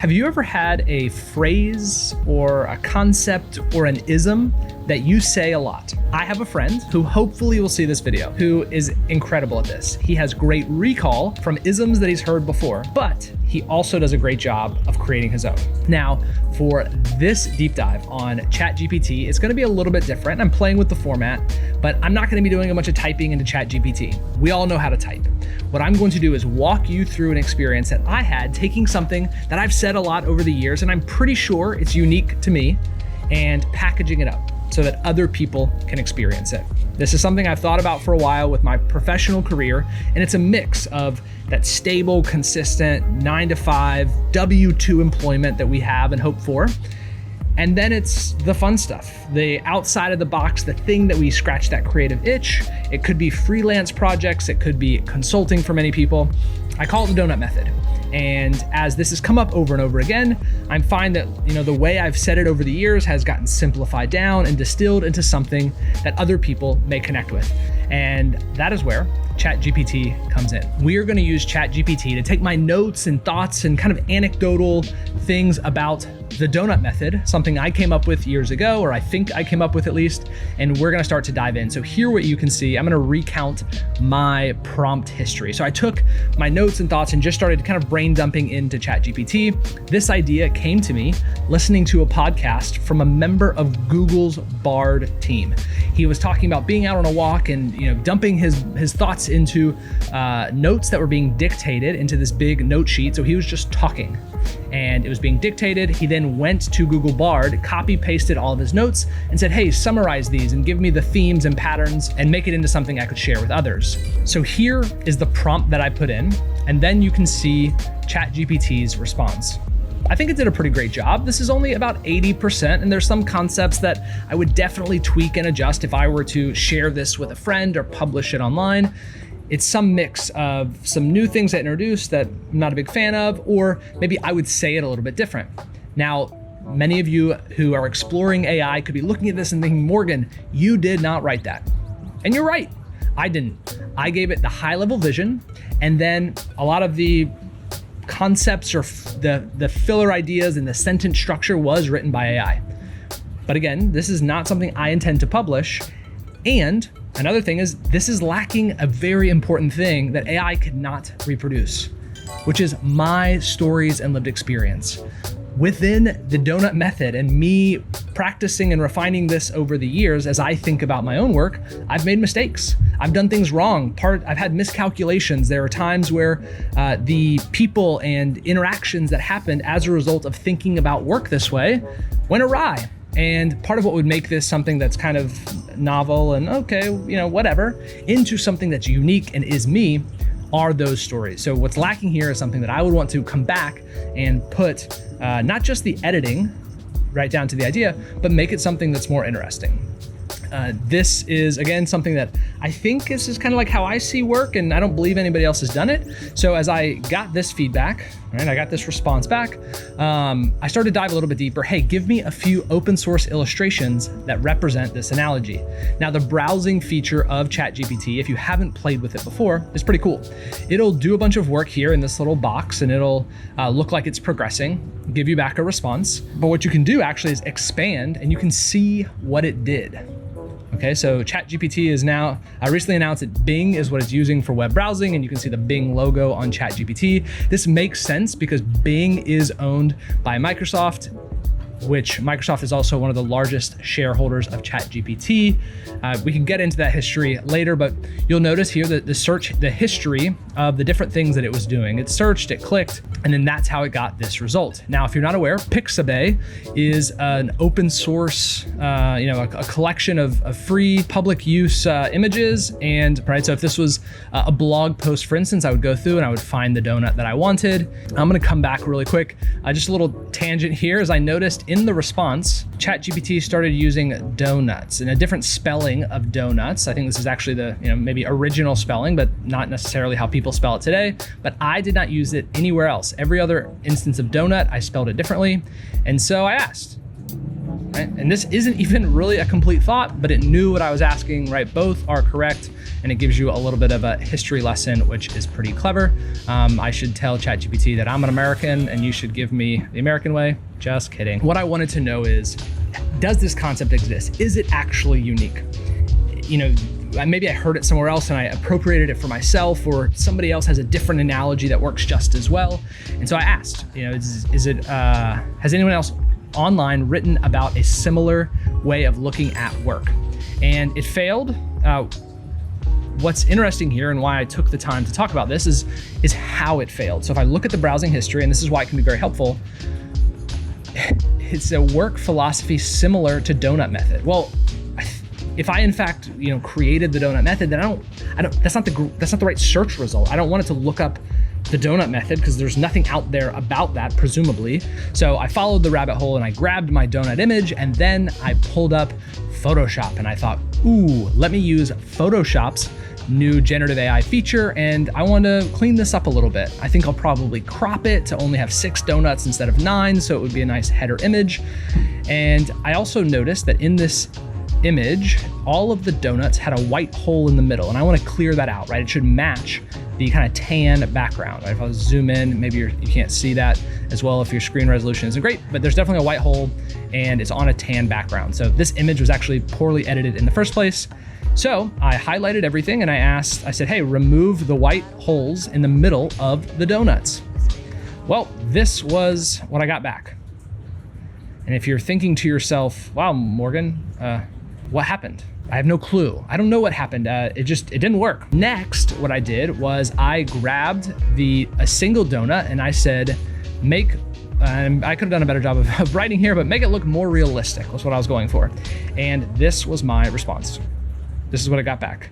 Have you ever had a phrase or a concept or an ism that you say a lot? I have a friend who hopefully will see this video who is incredible at this. He has great recall from isms that he's heard before, but he also does a great job of creating his own. Now, for this deep dive on ChatGPT, it's gonna be a little bit different. I'm playing with the format, but I'm not gonna be doing a bunch of typing into ChatGPT. We all know how to type. What I'm going to do is walk you through an experience that I had taking something that I've said a lot over the years, and I'm pretty sure it's unique to me, and packaging it up so that other people can experience it. This is something I've thought about for a while with my professional career, and it's a mix of that stable, consistent 9-to-5 W-2 employment that we have and hope for. And then it's the fun stuff, the outside of the box, the thing that we scratch that creative itch. It could be freelance projects, it could be consulting for many people. I call it the donut method. And as this has come up over and over again, I'm finding that the way I've said it over the years has gotten simplified down and distilled into something that other people may connect with. And that is where ChatGPT comes in. We are going to use ChatGPT to take my notes and thoughts and kind of anecdotal things about the donut method, something I came up with years ago, or I think I came up with at least, and we're going to start to dive in. So here what you can see, I'm going to recount my prompt history. So I took my notes and thoughts and just started kind of brain dumping into ChatGPT. This idea came to me listening to a podcast from a member of Google's Bard team. He was talking about being out on a walk and dumping his thoughts into notes that were being dictated into this big note sheet. So he was just talking and it was being dictated. He then went to Google Bard, copy pasted all of his notes and said, hey, summarize these and give me the themes and patterns and make it into something I could share with others. So here is the prompt that I put in, and then you can see ChatGPT's response. I think it did a pretty great job. This is only about 80%, and there's some concepts that I would definitely tweak and adjust if I were to share this with a friend or publish it online. It's some mix of some new things I introduced that I'm not a big fan of, or maybe I would say it a little bit different. Now, many of you who are exploring AI could be looking at this and thinking, Morgan, you did not write that. And you're right, I didn't. I gave it the high level vision, and then a lot of the concepts or the filler ideas and the sentence structure was written by AI. But again, this is not something I intend to publish. And another thing is this is lacking a very important thing that AI could not reproduce, which is my stories and lived experience. Within the donut method and me practicing and refining this over the years, as I think about my own work, I've made mistakes. I've done things wrong. I've had miscalculations. There are times where the people and interactions that happened as a result of thinking about work this way went awry. And part of what would make this something that's kind of novel and okay, whatever, into something that's unique and is me are those stories. So what's lacking here is something that I would want to come back and put not just the editing right down to the idea, but make it something that's more interesting. This is, again, something that I think this is kind of like how I see work, and I don't believe anybody else has done it. So as I got this feedback, right, I got this response back, I started to dive a little bit deeper. Hey, give me a few open source illustrations that represent this analogy. Now, the browsing feature of ChatGPT, if you haven't played with it before, is pretty cool. It'll do a bunch of work here in this little box, and it'll look like it's progressing, give you back a response. But what you can do actually is expand, and you can see what it did. Okay, so ChatGPT is now, I recently announced that Bing is what it's using for web browsing, and you can see the Bing logo on ChatGPT. This makes sense because Bing is owned by Microsoft, which Microsoft is also one of the largest shareholders of ChatGPT. We can get into that history later, but you'll notice here that the history of the different things that it was doing. It searched, it clicked, and then that's how it got this result. Now, if you're not aware, Pixabay is an open source, a collection of free public use images. And right, so if this was a blog post, for instance, I would go through and I would find the donut that I wanted. I'm gonna come back really quick. Just a little tangent here, as I noticed in the response, ChatGPT started using donuts and a different spelling of donuts. I think this is actually the maybe original spelling, but not necessarily how people spell it today. But I did not use it anywhere else. Every other instance of donut, I spelled it differently. And so I asked, right? And this isn't even really a complete thought, but it knew what I was asking, right? Both are correct. And it gives you a little bit of a history lesson, which is pretty clever. I should tell ChatGPT that I'm an American and you should give me the American way. Just kidding. What I wanted to know is, does this concept exist? Is it actually unique? You know, maybe I heard it somewhere else and I appropriated it for myself, or somebody else has a different analogy that works just as well. And so I asked, you know, has anyone else online written about a similar way of looking at work? And it failed. What's interesting here and why I took the time to talk about this is how it failed. So if I look at the browsing history, and this is why it can be very helpful, it's a work philosophy similar to donut method. Well, if I in fact, you know, created the donut method, then I don't. That's not the right search result. I don't want it to look up the donut method because there's nothing out there about that, presumably. So I followed the rabbit hole and I grabbed my donut image, and then I pulled up Photoshop and I thought, ooh, let me use Photoshop's new generative AI feature, and I want to clean this up a little bit. I think I'll probably crop it to only have 6 donuts instead of 9, so it would be a nice header image. And I also noticed that in this image, all of the donuts had a white hole in the middle, and I want to clear that out, right? It should match the kind of tan background, right? If I zoom in, maybe you can't see that as well if your screen resolution isn't great, but there's definitely a white hole and it's on a tan background. So this image was actually poorly edited in the first place. So I highlighted everything and I said, hey, remove the white holes in the middle of the donuts. Well, this was what I got back. And if you're thinking to yourself, wow, Morgan, what happened? I have no clue. I don't know what happened. It didn't work. Next, what I did was I grabbed a single donut and I said, I could have done a better job of writing here, but make it look more realistic. That's what I was going for. And this was my response. This is what I got back,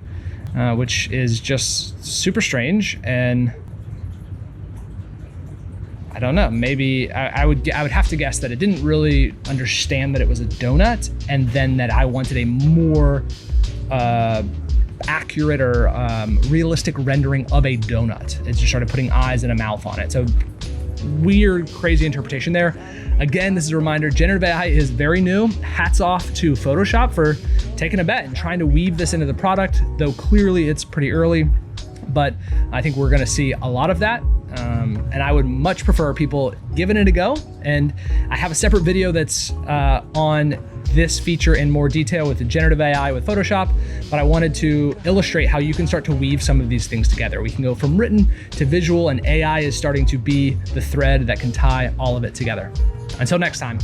which is just super strange. And I don't know, maybe I would have to guess that it didn't really understand that it was a donut, and then that I wanted a more accurate or realistic rendering of a donut. It just started putting eyes and a mouth on it. So weird, crazy interpretation there. Again, this is a reminder, generative AI is very new. Hats off to Photoshop for taking a bet and trying to weave this into the product, though clearly it's pretty early. But I think we're gonna see a lot of that. And I would much prefer people giving it a go. And I have a separate video that's on this feature in more detail with the generative AI with Photoshop, but I wanted to illustrate how you can start to weave some of these things together. We can go from written to visual, and AI is starting to be the thread that can tie all of it together. Until next time.